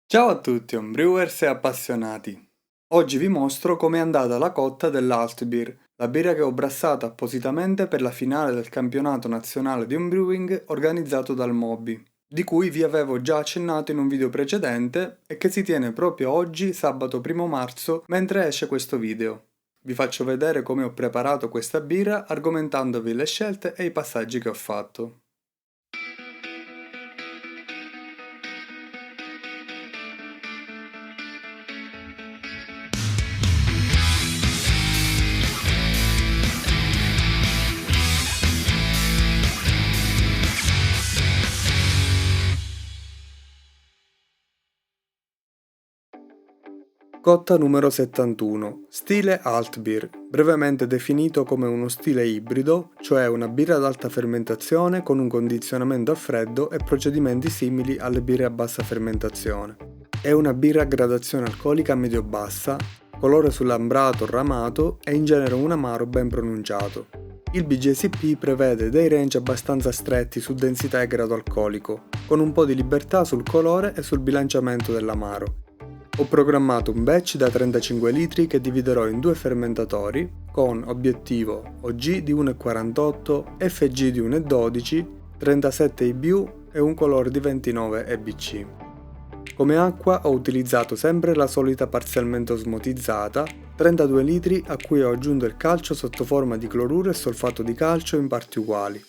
Ciao a tutti, homebrewers e appassionati. Oggi vi mostro com'è andata la cotta dell'Altbier, la birra che ho brassato appositamente per la finale del campionato nazionale di homebrewing organizzato dal Moby, di cui vi avevo già accennato in un video precedente e che si tiene proprio oggi, sabato 1 marzo, mentre esce questo video. Vi faccio vedere come ho preparato questa birra argomentandovi le scelte e i passaggi che ho fatto. Cotta numero 71, stile Altbier, brevemente definito come uno stile ibrido, cioè una birra ad alta fermentazione con un condizionamento a freddo e procedimenti simili alle birre a bassa fermentazione. È una birra a gradazione alcolica medio-bassa, colore sull'ambrato ramato e in genere un amaro ben pronunciato. Il BJCP prevede dei range abbastanza stretti su densità e grado alcolico, con un po' di libertà sul colore e sul bilanciamento dell'amaro. Ho programmato un batch da 35 litri che dividerò in due fermentatori con obiettivo OG di 1,48, FG di 1,12, 37 IBU e un colore di 29 EBC. Come acqua ho utilizzato sempre la solita parzialmente osmotizzata, 32 litri a cui ho aggiunto il calcio sotto forma di cloruro e solfato di calcio in parti uguali.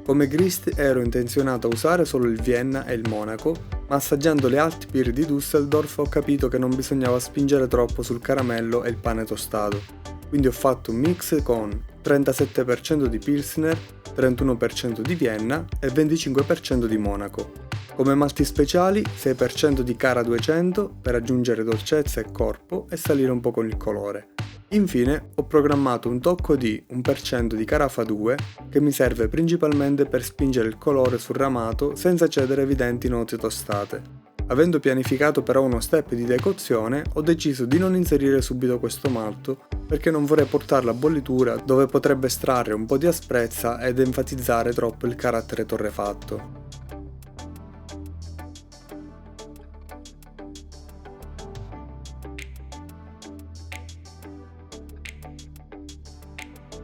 Come grist ero intenzionato a usare solo il Vienna e il Monaco, ma assaggiando le Altbier di Düsseldorf ho capito che non bisognava spingere troppo sul caramello e il pane tostato, quindi ho fatto un mix con 37% di Pilsner, 31% di Vienna e 25% di Monaco. Come malti speciali 6% di Cara 200 per aggiungere dolcezza e corpo e salire un po' con il colore. Infine ho programmato un tocco di 1% di Carafa 2 che mi serve principalmente per spingere il colore sul ramato senza cedere evidenti note tostate. Avendo pianificato però uno step di decozione ho deciso di non inserire subito questo malto perché non vorrei portarlo a bollitura dove potrebbe estrarre un po' di asprezza ed enfatizzare troppo il carattere torrefatto.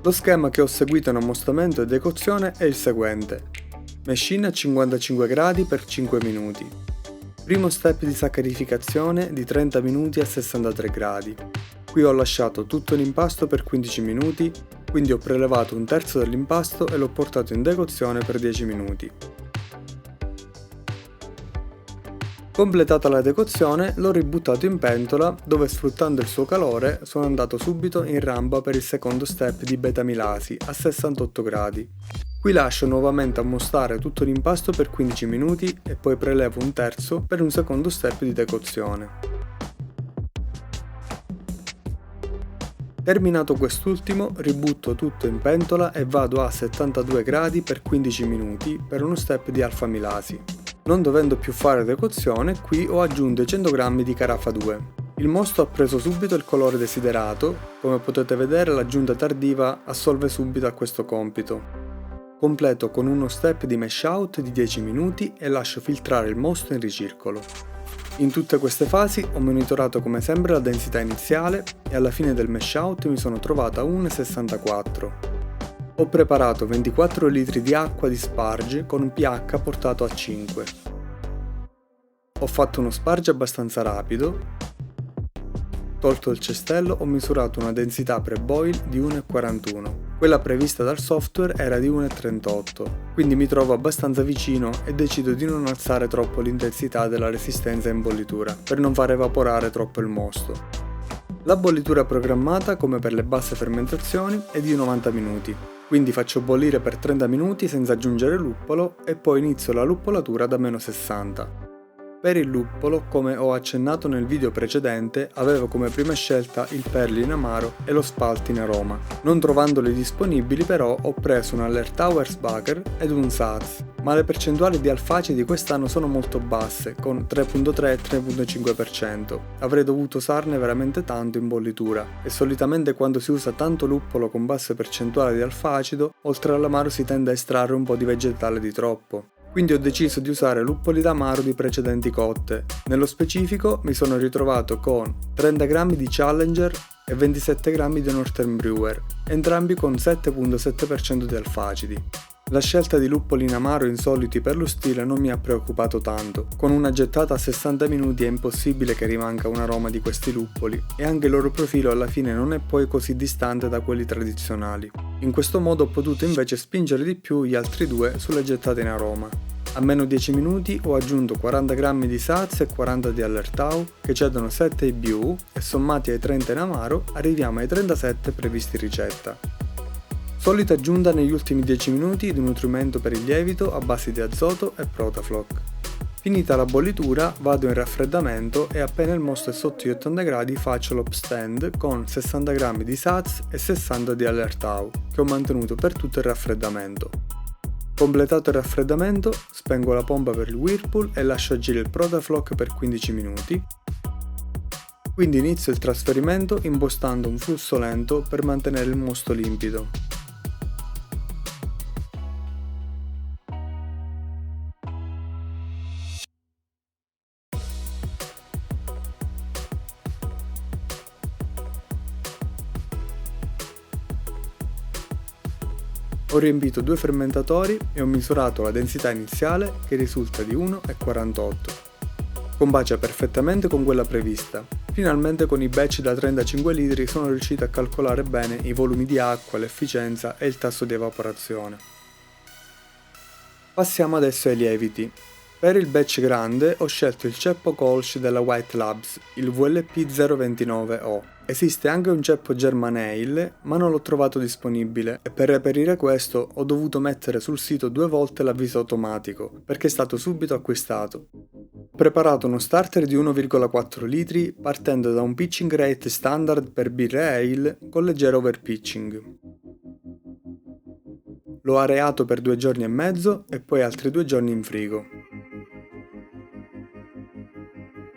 Lo schema che ho seguito in ammostamento e decozione è il seguente. Machine a 55 gradi per 5 minuti. Primo step di saccharificazione di 30 minuti a 63 gradi. Qui ho lasciato tutto l'impasto per 15 minuti, quindi ho prelevato un terzo dell'impasto e l'ho portato in decozione per 10 minuti. Completata la decozione l'ho ributtato in pentola dove sfruttando il suo calore sono andato subito in rampa per il secondo step di beta-milasi a 68 gradi. Qui lascio nuovamente ammostare tutto l'impasto per 15 minuti e poi prelevo un terzo per un secondo step di decozione. Terminato quest'ultimo ributto tutto in pentola e vado a 72 gradi per 15 minuti per uno step di alfa-milasi. Non dovendo più fare decozione, qui ho aggiunto i 100 g di Carafa 2. Il mosto ha preso subito il colore desiderato, come potete vedere l'aggiunta tardiva assolve subito a questo compito. Completo con uno step di mash out di 10 minuti e lascio filtrare il mosto in ricircolo. In tutte queste fasi ho monitorato come sempre la densità iniziale e alla fine del mash out mi sono trovato a 1,64. Ho preparato 24 litri di acqua di sparge con un pH portato a 5. Ho fatto uno sparge abbastanza rapido. Tolto il cestello ho misurato una densità pre-boil di 1,41. Quella prevista dal software era di 1,38, quindi mi trovo abbastanza vicino e decido di non alzare troppo l'intensità della resistenza in bollitura per non far evaporare troppo il mosto. La bollitura programmata, come per le basse fermentazioni, è di 90 minuti. Quindi faccio bollire per 30 minuti senza aggiungere luppolo e poi inizio la luppolatura da meno 60. Per il luppolo, come ho accennato nel video precedente, avevo come prima scelta il Perlin amaro e lo Spalt in aroma. Non trovandoli disponibili però ho preso un Hallertauersbacher ed un Satz, ma le percentuali di alface di quest'anno sono molto basse, con 3.3 e 3.5%. Avrei dovuto usarne veramente tanto in bollitura, e solitamente quando si usa tanto luppolo con basse percentuali di alfacido, oltre all'amaro si tende a estrarre un po' di vegetale di troppo. quindi ho deciso di usare luppoli d'amaro di precedenti cotte. Nello specifico mi sono ritrovato con 30 g di Challenger e 27 g di Northern Brewer, entrambi con 7,7% di alfacidi. La scelta di luppoli in amaro insoliti per lo stile non mi ha preoccupato tanto. Con una gettata a 60 minuti è impossibile che rimanga un aroma di questi luppoli e anche il loro profilo alla fine non è poi così distante da quelli tradizionali. In questo modo ho potuto invece spingere di più gli altri due sulle gettate in aroma. A meno 10 minuti ho aggiunto 40 g di Saz e 40 di Hallertau che cedono 7 IBU e sommati ai 30 in amaro arriviamo ai 37 previsti in ricetta. Solita aggiunta negli ultimi 10 minuti di nutrimento per il lievito a base di azoto e Protafloc. Finita la bollitura vado in raffreddamento e appena il mosto è sotto gli 80 gradi faccio l'upstand con 60 g di Saz e 60 di Hallertau che ho mantenuto per tutto il raffreddamento. Completato il raffreddamento spengo la pompa per il Whirlpool e lascio agire il Protafloc per 15 minuti. Quindi inizio il trasferimento impostando un flusso lento per mantenere il mosto limpido. Ho riempito 2 fermentatori e ho misurato la densità iniziale che risulta di 1,48. Combacia perfettamente con quella prevista. Finalmente con i batch da 35 litri sono riuscito a calcolare bene i volumi di acqua, l'efficienza e il tasso di evaporazione. Passiamo adesso ai lieviti. Per il batch grande ho scelto il ceppo Kolsch della White Labs, il VLP 029O. Esiste anche un ceppo German Ale, ma non l'ho trovato disponibile e per reperire questo ho dovuto mettere sul sito 2 volte l'avviso automatico, perché è stato subito acquistato. Ho preparato uno starter di 1,4 litri partendo da un pitching rate standard per birre ale con leggero overpitching. L'ho areato per 2 giorni e mezzo e poi altri 2 giorni in frigo.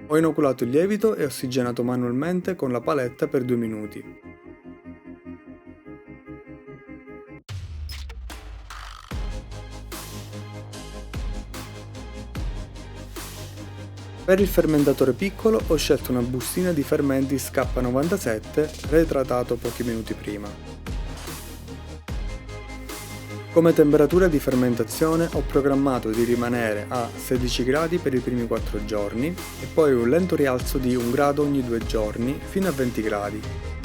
Ho inoculato il lievito e ossigenato manualmente con la paletta per 2 minuti. Per il fermentatore piccolo ho scelto una bustina di Fermentis K97 reidratato pochi minuti prima. Come temperatura di fermentazione ho programmato di rimanere a 16 gradi per i primi 4 giorni e poi un lento rialzo di 1 grado ogni 2 giorni fino a 20 gradi.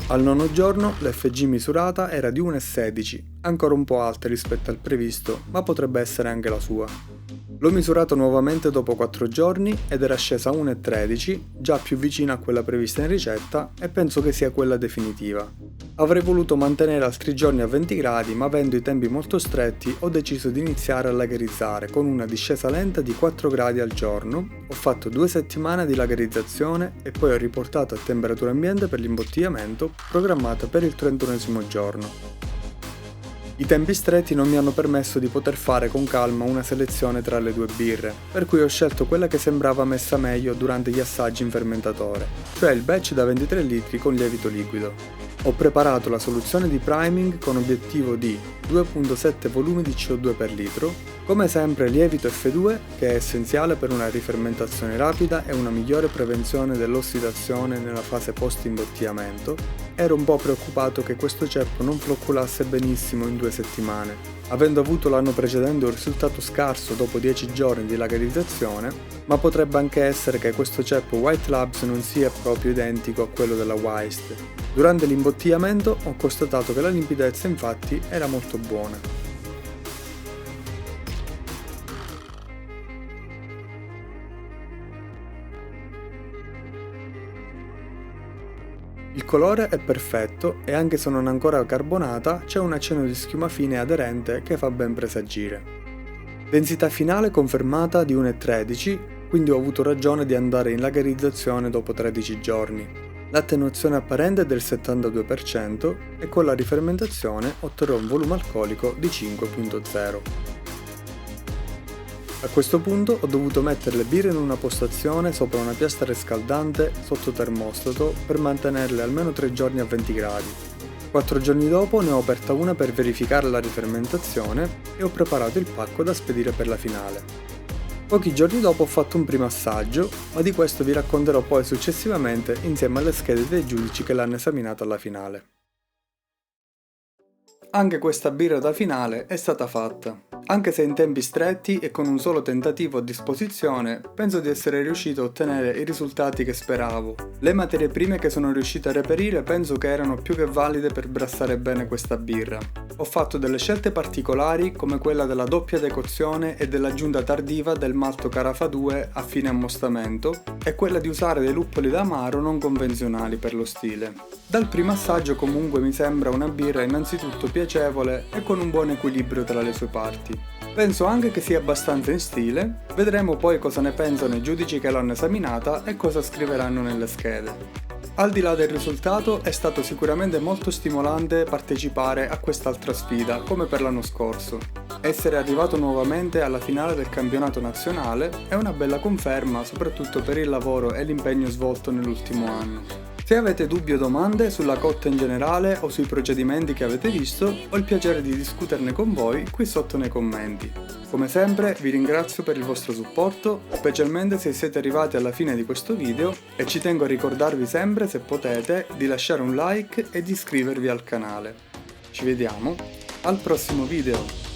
Al 9° giorno l'FG misurata era di 1,16, ancora un po' alta rispetto al previsto, ma potrebbe essere anche la sua. L'ho misurato nuovamente dopo 4 giorni ed era scesa a 1,13, già più vicina a quella prevista in ricetta e penso che sia quella definitiva. Avrei voluto mantenere altri giorni a 20 gradi, ma avendo i tempi molto stretti ho deciso di iniziare a lagerizzare con una discesa lenta di 4 gradi al giorno. Ho fatto 2 settimane di lagerizzazione e poi ho riportato a temperatura ambiente per l'imbottigliamento programmata per il 31° giorno. I tempi stretti non mi hanno permesso di poter fare con calma una selezione tra le 2 birre, per cui ho scelto quella che sembrava messa meglio durante gli assaggi in fermentatore, cioè il batch da 23 litri con lievito liquido. Ho preparato la soluzione di priming con obiettivo di 2,7 volumi di CO2 per litro, come sempre lievito F2 che è essenziale per una rifermentazione rapida e una migliore prevenzione dell'ossidazione nella fase post-imbottigliamento. Ero un po' preoccupato che questo ceppo non flocculasse benissimo in 2 settimane, avendo avuto l'anno precedente un risultato scarso dopo 10 giorni di lagerizzazione, ma potrebbe anche essere che questo ceppo White Labs non sia proprio identico a quello della Weist. Durante l'imbottigliamento ho constatato che la limpidezza infatti era molto buona. Il colore è perfetto e anche se non ancora carbonata c'è un accenno di schiuma fine aderente che fa ben presagire. Densità finale confermata di 1,13, quindi ho avuto ragione di andare in lagerizzazione dopo 13 giorni. L'attenuazione apparente è del 72% e con la rifermentazione otterrò un volume alcolico di 5,0. A questo punto ho dovuto mettere le birre in una postazione sopra una piastra riscaldante sotto termostato per mantenerle almeno 3 giorni a 20 gradi. 4 giorni dopo ne ho aperta una per verificare la rifermentazione e ho preparato il pacco da spedire per la finale. Pochi giorni dopo ho fatto un primo assaggio, ma di questo vi racconterò poi successivamente insieme alle schede dei giudici che l'hanno esaminata alla finale. Anche questa birra da finale è stata fatta. Anche se in tempi stretti e con un solo tentativo a disposizione, penso di essere riuscito a ottenere i risultati che speravo. Le materie prime che sono riuscito a reperire penso che erano più che valide per brassare bene questa birra. Ho fatto delle scelte particolari come quella della doppia decozione e dell'aggiunta tardiva del malto Carafa 2 a fine ammostamento e quella di usare dei luppoli d'amaro non convenzionali per lo stile. Dal primo assaggio comunque mi sembra una birra innanzitutto piacevole e con un buon equilibrio tra le sue parti. Penso anche che sia abbastanza in stile, vedremo poi cosa ne pensano i giudici che l'hanno esaminata e cosa scriveranno nelle schede. Al di là del risultato è stato sicuramente molto stimolante partecipare a quest'altra sfida, come per l'anno scorso. Essere arrivato nuovamente alla finale del campionato nazionale è una bella conferma soprattutto per il lavoro e l'impegno svolto nell'ultimo anno. Se avete dubbi o domande sulla cotta in generale o sui procedimenti che avete visto, ho il piacere di discuterne con voi qui sotto nei commenti. Come sempre vi ringrazio per il vostro supporto, specialmente se siete arrivati alla fine di questo video e ci tengo a ricordarvi sempre, se potete, di lasciare un like e di iscrivervi al canale. Ci vediamo al prossimo video!